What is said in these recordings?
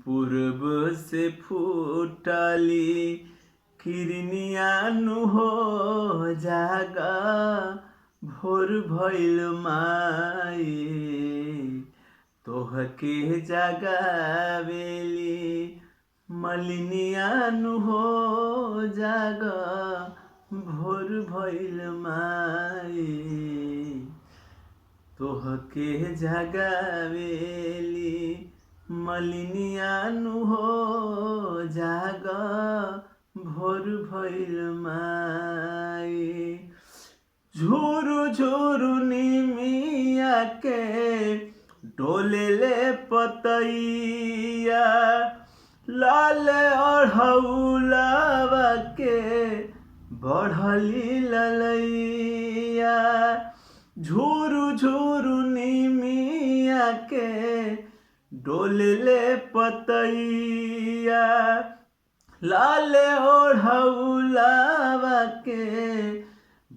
पूरब से फूटली किरनियानु हो जागा भोर भइल माई तोहके जगावेली मलिनियानु हो जागा भोर भइल माई तोहके जगावेली मलिनियानु हो जागा भोर भइल माई झुरु झुरु निमिया के डोलेले पतैया लाल अढ़ौलावा के बढ़ली ललैया झुरु झुरु निमिया के डोलेले पतैया लाल ओढ़ौलावा के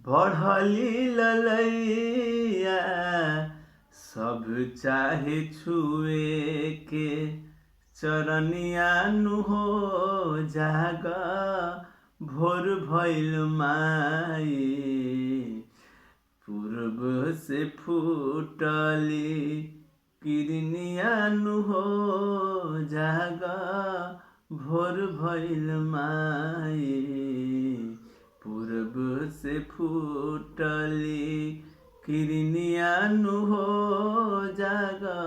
बढ़ली ललैया सब चाहे छुए के चरनियानु हो जागा भोर भइल माई पूरब से फूटली किरनियानु हो जागा भोर भइल माई पूरब से फूटली किरनियानु हो जागा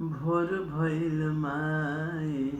भोर भइल माई।